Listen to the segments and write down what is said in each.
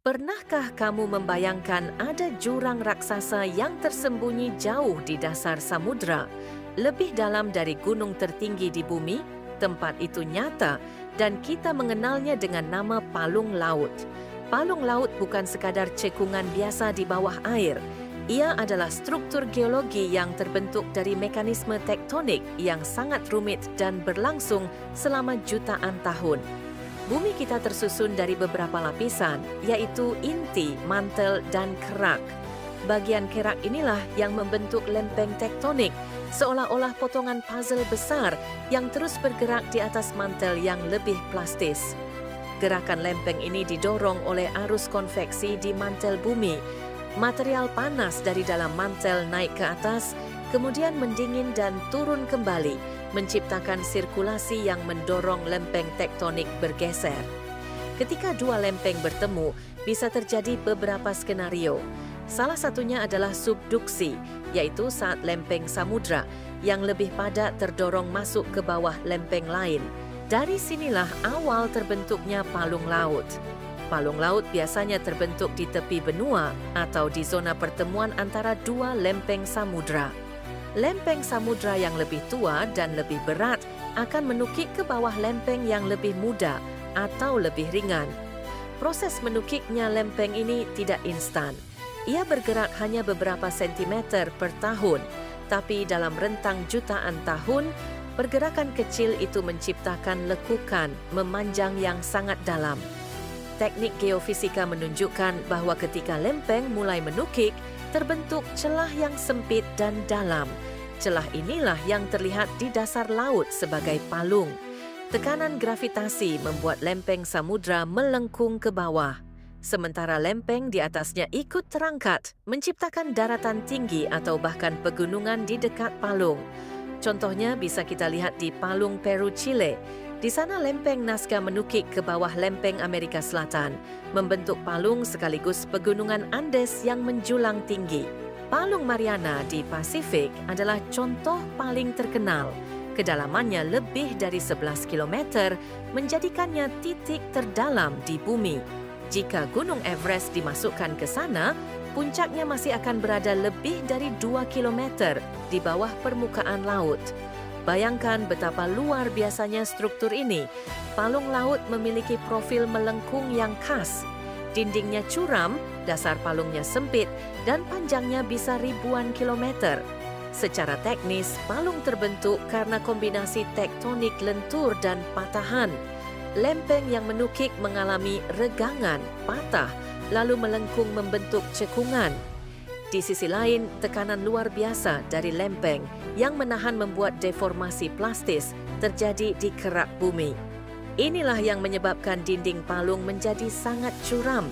Pernahkah kamu membayangkan ada jurang raksasa yang tersembunyi jauh di dasar samudra, lebih dalam dari gunung tertinggi di bumi? Tempat itu nyata dan kita mengenalnya dengan nama palung laut. Palung laut bukan sekadar cekungan biasa di bawah air. Ia adalah struktur geologi yang terbentuk dari mekanisme tektonik yang sangat rumit dan berlangsung selama jutaan tahun. Bumi kita tersusun dari beberapa lapisan, yaitu inti, mantel, dan kerak. Bagian kerak inilah yang membentuk lempeng tektonik, seolah-olah potongan puzzle besar yang terus bergerak di atas mantel yang lebih plastis. Gerakan lempeng ini didorong oleh arus konveksi di mantel bumi. Material panas dari dalam mantel naik ke atas, kemudian mendingin dan turun kembali, menciptakan sirkulasi yang mendorong lempeng tektonik bergeser. Ketika dua lempeng bertemu, bisa terjadi beberapa skenario. Salah satunya adalah subduksi, yaitu saat lempeng samudra yang lebih padat terdorong masuk ke bawah lempeng lain. Dari sinilah awal terbentuknya palung laut. Palung laut biasanya terbentuk di tepi benua atau di zona pertemuan antara dua lempeng samudra. Lempeng samudra yang lebih tua dan lebih berat akan menukik ke bawah lempeng yang lebih muda atau lebih ringan. Proses menukiknya lempeng ini tidak instan. Ia bergerak hanya beberapa sentimeter per tahun, tapi dalam rentang jutaan tahun, pergerakan kecil itu menciptakan lekukan memanjang yang sangat dalam. Teknik geofisika menunjukkan bahwa ketika lempeng mulai menukik, terbentuk celah yang sempit dan dalam. Celah inilah yang terlihat di dasar laut sebagai palung. Tekanan gravitasi membuat lempeng samudra melengkung ke bawah. Sementara lempeng di atasnya ikut terangkat, menciptakan daratan tinggi atau bahkan pegunungan di dekat palung. Contohnya bisa kita lihat di palung Peru, Chile. Di sana lempeng Nazca menukik ke bawah lempeng Amerika Selatan, membentuk palung sekaligus pegunungan Andes yang menjulang tinggi. Palung Mariana di Pasifik adalah contoh paling terkenal. Kedalamannya lebih dari 11 km, menjadikannya titik terdalam di bumi. Jika Gunung Everest dimasukkan ke sana, puncaknya masih akan berada lebih dari 2 km di bawah permukaan laut. Bayangkan betapa luar biasanya struktur ini. Palung laut memiliki profil melengkung yang khas. Dindingnya curam, dasar palungnya sempit, dan panjangnya bisa ribuan kilometer. Secara teknis, palung terbentuk karena kombinasi tektonik lentur dan patahan. Lempeng yang menukik mengalami regangan, patah, lalu melengkung membentuk cekungan. Di sisi lain, tekanan luar biasa dari lempeng yang menahan membuat deformasi plastis terjadi di kerak bumi. Inilah yang menyebabkan dinding palung menjadi sangat curam.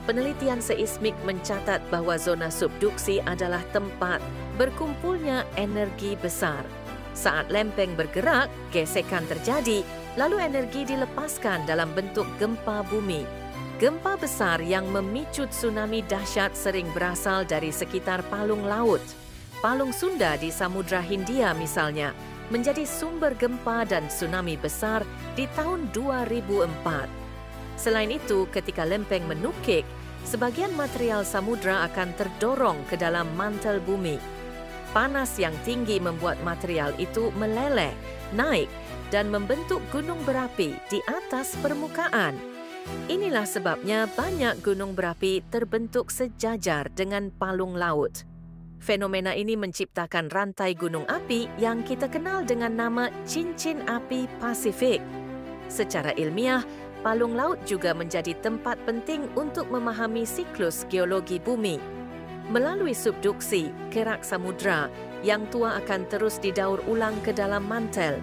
Penelitian seismik mencatat bahwa zona subduksi adalah tempat berkumpulnya energi besar. Saat lempeng bergerak, gesekan terjadi, lalu energi dilepaskan dalam bentuk gempa bumi. Gempa besar yang memicu tsunami dahsyat sering berasal dari sekitar palung laut. Palung Sunda di Samudra Hindia misalnya, menjadi sumber gempa dan tsunami besar di tahun 2004. Selain itu, ketika lempeng menukik, sebagian material samudra akan terdorong ke dalam mantel bumi. Panas yang tinggi membuat material itu meleleh, naik, dan membentuk gunung berapi di atas permukaan. Inilah sebabnya banyak gunung berapi terbentuk sejajar dengan palung laut. Fenomena ini menciptakan rantai gunung api yang kita kenal dengan nama cincin api Pasifik. Secara ilmiah, palung laut juga menjadi tempat penting untuk memahami siklus geologi bumi. Melalui subduksi, kerak samudra yang tua akan terus didaur ulang ke dalam mantel.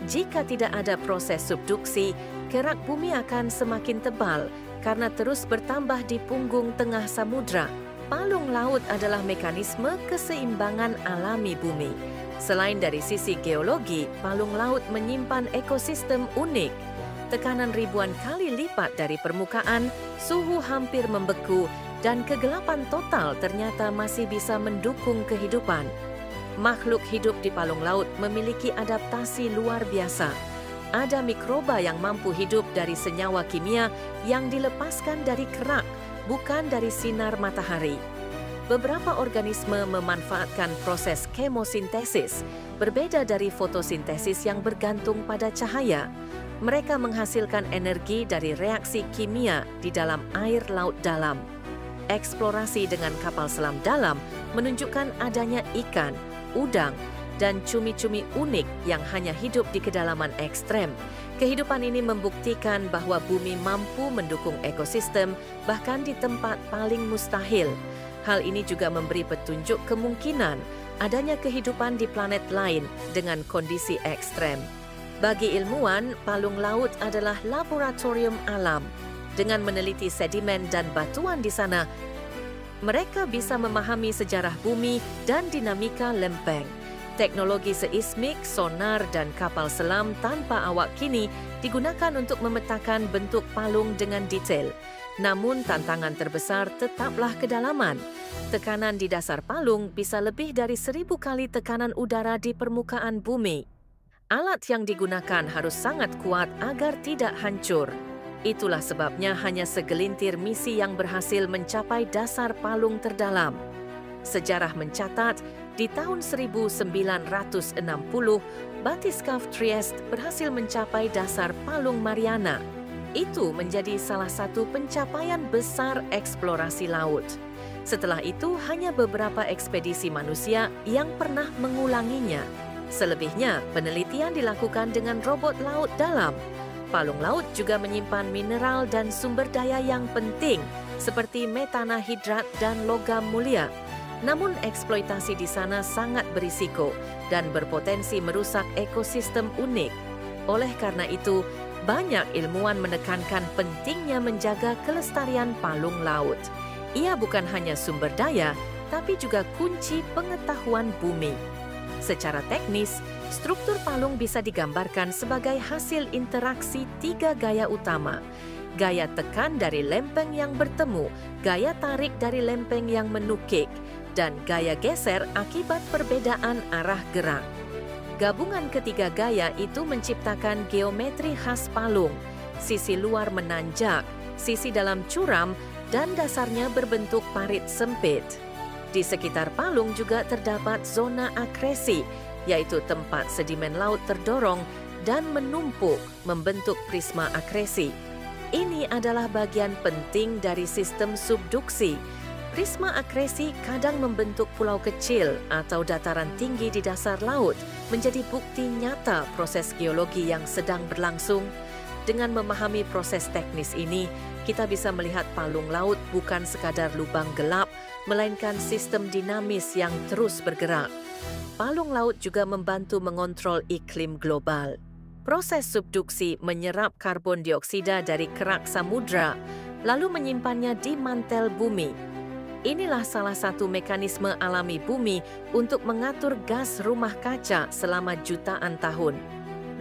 Jika tidak ada proses subduksi, kerak bumi akan semakin tebal karena terus bertambah di punggung tengah samudra. Palung laut adalah mekanisme keseimbangan alami bumi. Selain dari sisi geologi, palung laut menyimpan ekosistem unik. Tekanan ribuan kali lipat dari permukaan, suhu hampir membeku, dan kegelapan total ternyata masih bisa mendukung kehidupan. Makhluk hidup di palung laut memiliki adaptasi luar biasa. Ada mikroba yang mampu hidup dari senyawa kimia yang dilepaskan dari kerak, bukan dari sinar matahari. Beberapa organisme memanfaatkan proses kemosintesis, berbeda dari fotosintesis yang bergantung pada cahaya. Mereka menghasilkan energi dari reaksi kimia di dalam air laut dalam. Eksplorasi dengan kapal selam dalam menunjukkan adanya ikan, udang, dan cumi-cumi unik yang hanya hidup di kedalaman ekstrem. Kehidupan ini membuktikan bahwa bumi mampu mendukung ekosistem bahkan di tempat paling mustahil. Hal ini juga memberi petunjuk kemungkinan adanya kehidupan di planet lain dengan kondisi ekstrem. Bagi ilmuwan, palung laut adalah laboratorium alam. Dengan meneliti sedimen dan batuan di sana, mereka bisa memahami sejarah bumi dan dinamika lempeng. Teknologi seismik, sonar, dan kapal selam tanpa awak kini digunakan untuk memetakan bentuk palung dengan detail. Namun tantangan terbesar tetaplah kedalaman. Tekanan di dasar palung bisa lebih dari 1000 kali tekanan udara di permukaan bumi. Alat yang digunakan harus sangat kuat agar tidak hancur. Itulah sebabnya hanya segelintir misi yang berhasil mencapai dasar palung terdalam. Sejarah mencatat, di tahun 1960, batiscaf Trieste berhasil mencapai dasar palung Mariana. Itu menjadi salah satu pencapaian besar eksplorasi laut. Setelah itu, hanya beberapa ekspedisi manusia yang pernah mengulanginya. Selebihnya, penelitian dilakukan dengan robot laut dalam. Palung laut juga menyimpan mineral dan sumber daya yang penting, seperti metanahidrat dan logam mulia. Namun eksploitasi di sana sangat berisiko dan berpotensi merusak ekosistem unik. Oleh karena itu, banyak ilmuwan menekankan pentingnya menjaga kelestarian palung laut. Ia bukan hanya sumber daya, tapi juga kunci pengetahuan bumi. Secara teknis, struktur palung bisa digambarkan sebagai hasil interaksi 3 gaya utama. Gaya tekan dari lempeng yang bertemu, gaya tarik dari lempeng yang menukik, dan gaya geser akibat perbedaan arah gerak. Gabungan ketiga gaya itu menciptakan geometri khas palung. Sisi luar menanjak, sisi dalam curam, dan dasarnya berbentuk parit sempit. Di sekitar palung juga terdapat zona akresi, yaitu tempat sedimen laut terdorong dan menumpuk membentuk prisma akresi. Ini adalah bagian penting dari sistem subduksi. Prisma akresi kadang membentuk pulau kecil atau dataran tinggi di dasar laut, menjadi bukti nyata proses geologi yang sedang berlangsung. Dengan memahami proses teknis ini, kita bisa melihat palung laut bukan sekadar lubang gelap, melainkan sistem dinamis yang terus bergerak. Palung laut juga membantu mengontrol iklim global. Proses subduksi menyerap karbon dioksida dari kerak samudra, lalu menyimpannya di mantel bumi. Inilah salah satu mekanisme alami bumi untuk mengatur gas rumah kaca selama jutaan tahun.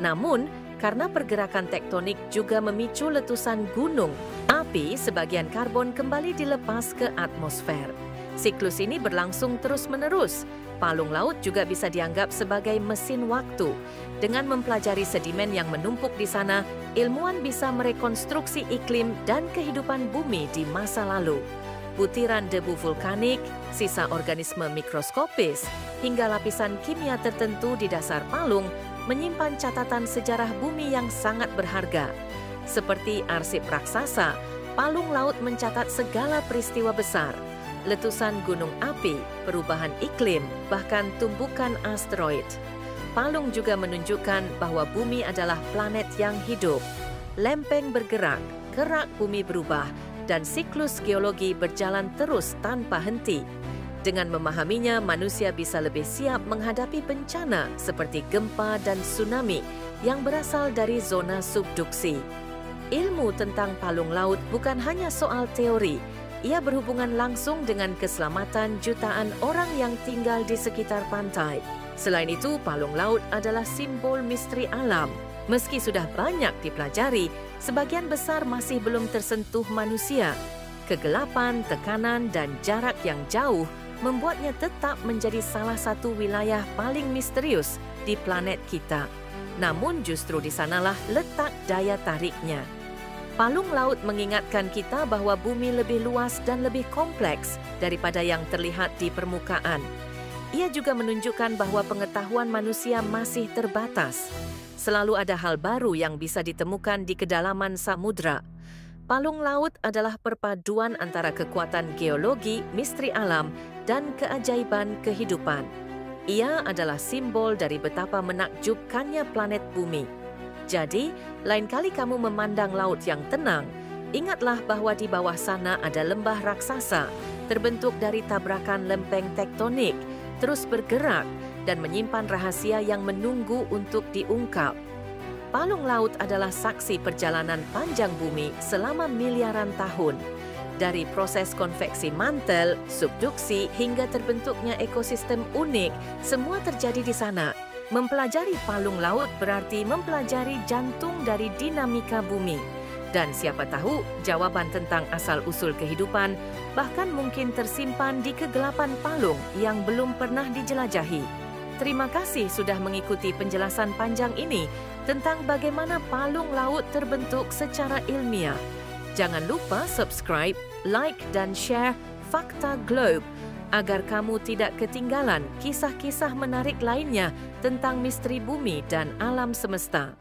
Namun, karena pergerakan tektonik juga memicu letusan gunung, api sebagian karbon kembali dilepas ke atmosfer. Siklus ini berlangsung terus-menerus. Palung laut juga bisa dianggap sebagai mesin waktu. Dengan mempelajari sedimen yang menumpuk di sana, ilmuwan bisa merekonstruksi iklim dan kehidupan bumi di masa lalu. Butiran debu vulkanik, sisa organisme mikroskopis, hingga lapisan kimia tertentu di dasar palung menyimpan catatan sejarah bumi yang sangat berharga. Seperti arsip raksasa, palung laut mencatat segala peristiwa besar, letusan gunung api, perubahan iklim, bahkan tumbukan asteroid. Palung juga menunjukkan bahwa bumi adalah planet yang hidup. Lempeng bergerak, kerak bumi berubah, dan siklus geologi berjalan terus tanpa henti. Dengan memahaminya, manusia bisa lebih siap menghadapi bencana seperti gempa dan tsunami yang berasal dari zona subduksi. Ilmu tentang palung laut bukan hanya soal teori, ia berhubungan langsung dengan keselamatan jutaan orang yang tinggal di sekitar pantai. Selain itu, palung laut adalah simbol misteri alam. Meski sudah banyak dipelajari, sebagian besar masih belum tersentuh manusia. Kegelapan, tekanan, dan jarak yang jauh membuatnya tetap menjadi salah satu wilayah paling misterius di planet kita. Namun justru di sanalah letak daya tariknya. Palung laut mengingatkan kita bahwa bumi lebih luas dan lebih kompleks daripada yang terlihat di permukaan. Ia juga menunjukkan bahwa pengetahuan manusia masih terbatas. Selalu ada hal baru yang bisa ditemukan di kedalaman samudra. Palung laut adalah perpaduan antara kekuatan geologi, misteri alam, dan keajaiban kehidupan. Ia adalah simbol dari betapa menakjubkannya planet bumi. Jadi, lain kali kamu memandang laut yang tenang, ingatlah bahwa di bawah sana ada lembah raksasa, terbentuk dari tabrakan lempeng tektonik, terus bergerak dan menyimpan rahasia yang menunggu untuk diungkap. Palung laut adalah saksi perjalanan panjang bumi selama miliaran tahun. Dari proses konveksi mantel, subduksi hingga terbentuknya ekosistem unik, semua terjadi di sana. Mempelajari palung laut berarti mempelajari jantung dari dinamika bumi. Dan siapa tahu jawaban tentang asal-usul kehidupan bahkan mungkin tersimpan di kegelapan palung yang belum pernah dijelajahi. Terima kasih sudah mengikuti penjelasan panjang ini tentang bagaimana palung laut terbentuk secara ilmiah. Jangan lupa subscribe, like dan share Fakta Globe agar kamu tidak ketinggalan kisah-kisah menarik lainnya tentang misteri bumi dan alam semesta.